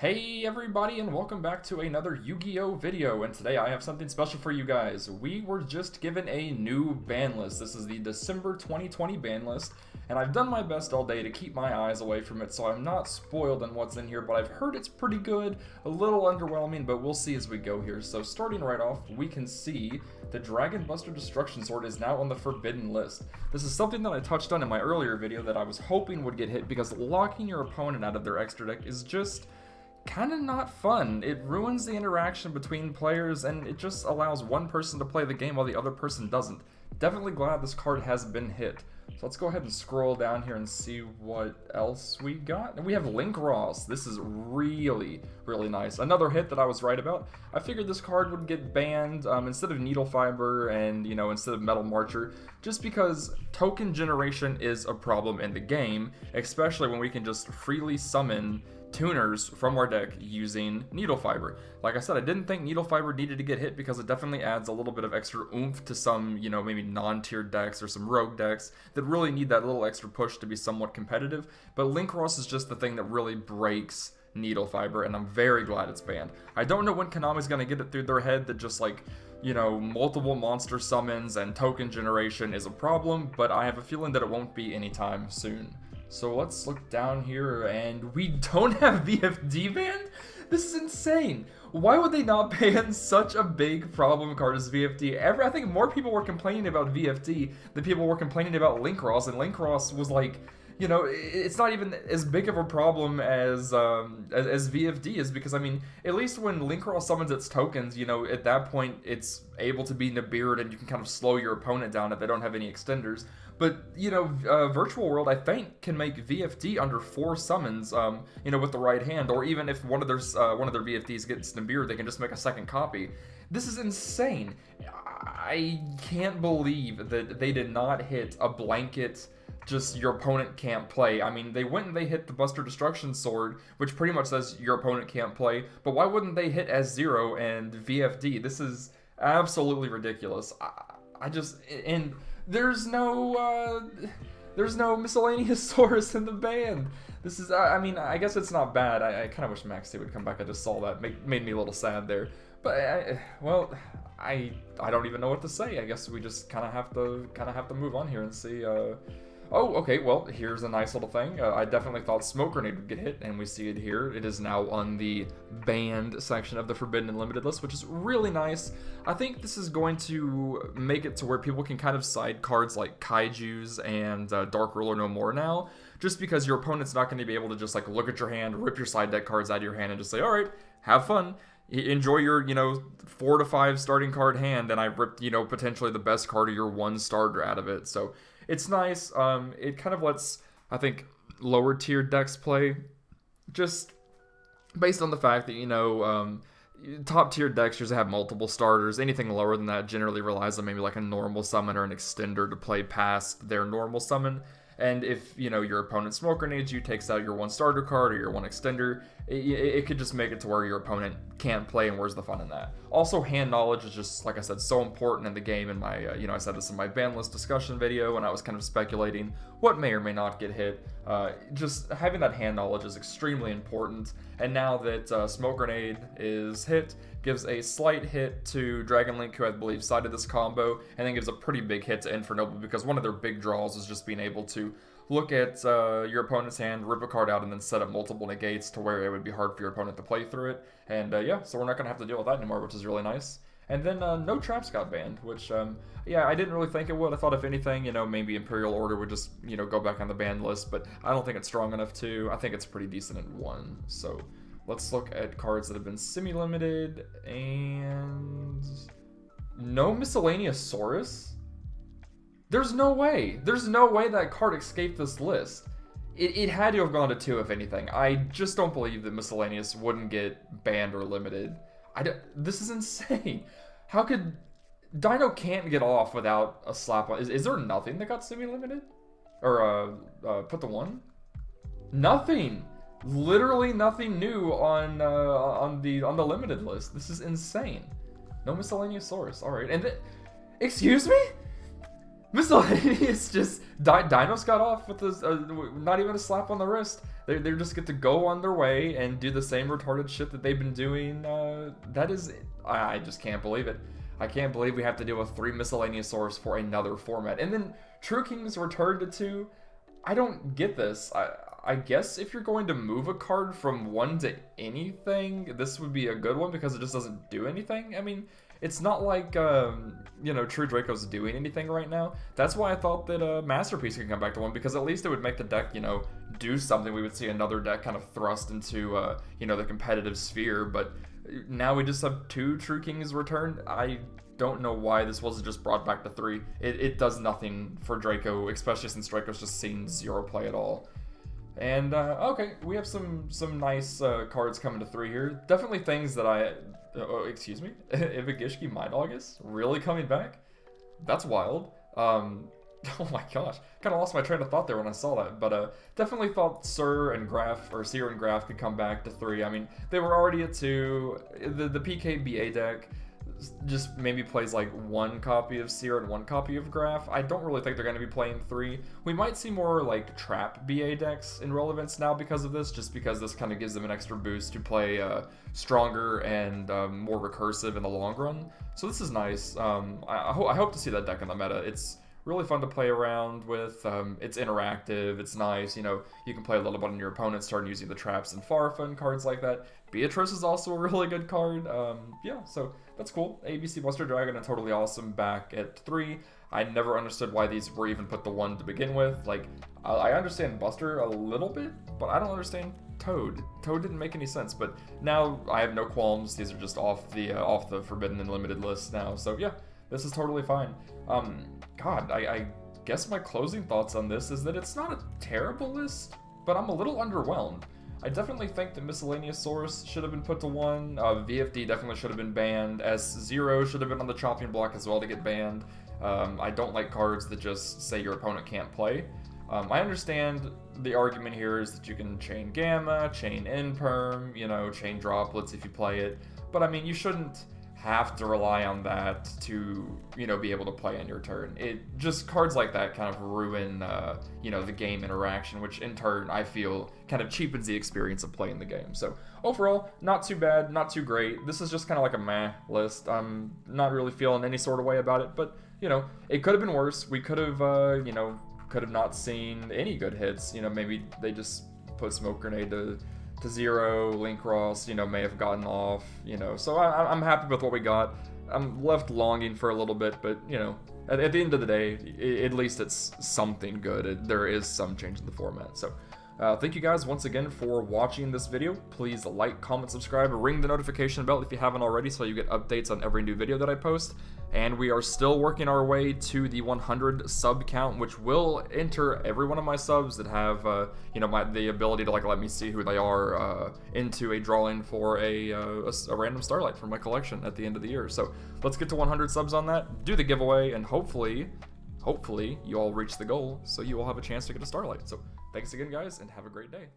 Hey everybody, and welcome back to another Yu-Gi-Oh video, and today I have something special for you guys. We were just given a new ban list. This is the December 2020 ban list, and I've done my best all day to keep my eyes away from it, so I'm not spoiled on what's in here, but I've heard it's pretty good, a little underwhelming, but we'll see as we go here. So starting right off, we can see the Dragon Buster Destruction Sword is now on the forbidden list. This is something that I touched on in my earlier video that I was hoping would get hit, because locking your opponent out of their extra deck is just kind of not fun. It ruins the interaction between players, and it just allows one person to play the game while the other person doesn't. Definitely glad this card has been hit. So let's go ahead and scroll down here and see what else we got. And we have Link Ross. This is really nice. Another hit that I was right about. I figured this card would get banned instead of Needle Fiber and, instead of Metal Marcher, just because token generation is a problem in the game, especially when we can just freely summon tuners from our deck using Needle Fiber. Like I said, I didn't think Needle Fiber needed to get hit because it definitely adds a little bit of extra oomph to some, maybe non-tiered decks or some rogue decks that really need that little extra push to be somewhat competitive. But Link Ross is just the thing that really breaks Needle Fiber, and I'm very glad it's banned. I don't know when Konami's gonna get it through their head that just multiple monster summons and token generation is a problem, but I have a feeling that it won't be anytime soon. So let's look down here, and we don't have VFD banned? This is insane. Why would they not ban such a big problem card as VFD? I think more people were complaining about VFD than people were complaining about Link Ross, and Link Ross was like, it's not even as big of a problem as VFD is, because, I mean, at least when Link Ross summons its tokens, at that point, it's able to be Nibiru'd, and you can kind of slow your opponent down if they don't have any extenders. But, Virtual World, I think, can make VFD under 4 summons, with the right hand, or even if one of their VFDs gets Nibiru'd, they can just make a second copy. This is insane. I can't believe that they did not hit a blanket just your opponent can't play. I mean, they went and they hit the Buster Destruction Sword, which pretty much says your opponent can't play, but why wouldn't they hit S0 and VFD? This is absolutely ridiculous. And there's no miscellaneous source in the band. This is, I guess it's not bad. I kind of wish Maxi would come back. I just saw that. Made me a little sad there. But, I don't even know what to say. I guess we just kind of have to move on here and see, Oh, okay, well, here's a nice little thing. I definitely thought Smoke Grenade would get hit, and we see it here. It is now on the banned section of the Forbidden and Limited list, which is really nice. I think this is going to make it to where people can kind of side cards like Kaijus and Dark Ruler no more now, just because your opponent's not going to be able to just look at your hand, rip your side deck cards out of your hand, and just say, all right, have fun. Enjoy your, 4 to 5 starting card hand, and I ripped, potentially the best card of your 1 starter out of it. So it's nice. It kind of lets, I think, lower tier decks play, just based on the fact that, top tier decks usually have multiple starters. Anything lower than that generally relies on maybe like a normal summon or an extender to play past their normal summon. And if, your opponent Smoke Grenades you, takes out your 1 starter card or your 1 extender, it could just make it to where your opponent can't play, and where's the fun in that? Also, hand knowledge is just, like I said, so important in the game. In my, I said this in my ban list discussion video, and I was kind of speculating what may or may not get hit. Just having that hand knowledge is extremely important, and now that Smoke Grenade is hit, gives a slight hit to Dragon Link, who I believe sided this combo, and then gives a pretty big hit to Infernoble, because one of their big draws is just being able to look at your opponent's hand, rip a card out, and then set up multiple negates to where it would be hard for your opponent to play through it. And yeah, so we're not going to have to deal with that anymore, which is really nice. And then no traps got banned, which, yeah, I didn't really think it would. I thought if anything, maybe Imperial Order would just, go back on the banned list, but I don't think it's strong enough to. I think it's pretty decent at 1. So let's look at cards that have been semi-limited, and no Miscellaneous Saurus? There's no way. There's no way that card escaped this list. It had to have gone to 2, if anything. I just don't believe that Miscellaneous wouldn't get banned or limited. This is insane. How could... Dino can't get off without a slap on... Is there nothing that got semi-limited? Or, put the 1? Nothing! Literally nothing new on the limited list. This is insane. No Miscellaneous Saurus. Alright, and excuse me? Miscellaneous just... Dinos got off with this, not even a slap on the wrist. They just get to go on their way and do the same retarded shit that they've been doing. I just can't believe it. I can't believe we have to deal with 3 miscellaneous source for another format. And then True Kings returned to 2. I don't get this. I guess if you're going to move a card from 1 to anything, this would be a good one because it just doesn't do anything. I mean, it's not like, you know, True Draco's doing anything right now. That's why I thought that Masterpiece could come back to 1, because at least it would make the deck, you know, do something. We would see another deck kind of thrust into, you know, the competitive sphere. But now we just have 2 True Kings returned. I don't know why this wasn't just brought back to 3. It does nothing for Draco, especially since Draco's just seen 0 play at all. And, okay, we have some nice cards coming to 3 here. Definitely things that excuse me, Ibagishki Mind August? Really coming back? That's wild. Oh my gosh, kind of lost my train of thought there when I saw that, but definitely thought Seer and Graf could come back to 3. I mean, they were already at 2. The PKBA deck just maybe plays like 1 copy of Seer and 1 copy of Graf. I don't really think they're going to be playing 3. We might see more like Trap BA decks in relevance now because of this, just because this kind of gives them an extra boost to play stronger and more recursive in the long run. So this is nice. I hope to see that deck in the meta. It's really fun to play around with. It's interactive, it's nice, you know, you can play a little bit on your opponent, start using the traps and Farfa and cards like that. Beatrice is also a really good card. Yeah, so that's cool. ABC Buster Dragon and Totally Awesome back at 3. I never understood why these were even put to 1 to begin with. Like, I understand Buster a little bit, but I don't understand Toad. Toad didn't make any sense, but now I have no qualms. These are just off the Forbidden and Limited list now, so yeah, this is totally fine. God, I guess my closing thoughts on this is that it's not a terrible list, but I'm a little underwhelmed. I definitely think the Miscellaneous Source should have been put to 1. VFD definitely should have been banned. S0 should have been on the chopping block as well to get banned. I don't like cards that just say your opponent can't play. I understand the argument here is that you can chain Gamma, chain Imperm, you know, chain Droplets if you play it. But I mean, you shouldn't have to rely on that to, you know, be able to play on your turn. Just cards like that kind of ruin, you know, the game interaction, which in turn I feel kind of cheapens the experience of playing the game. So overall, not too bad, not too great. This is just kind of like a meh list. I'm not really feeling any sort of way about it, but you know, it could have been worse. We could have, you know, could have not seen any good hits. You know, maybe they just put Smoke Grenade to 0, Link Ross, you know, may have gotten off, you know, so I'm happy with what we got. I'm left longing for a little bit, but, you know, at the end of the day, at least it's something good. There is some change in the format, so thank you guys once again for watching this video. Please like, comment, subscribe, ring the notification bell if you haven't already so you get updates on every new video that I post. And we are still working our way to the 100 sub count, which will enter every one of my subs that have, you know, the ability to like let me see who they are into a drawing for a random Starlight from my collection at the end of the year. So let's get to 100 subs on that, do the giveaway, and hopefully you all reach the goal so you all have a chance to get a Starlight. So thanks again, guys, and have a great day.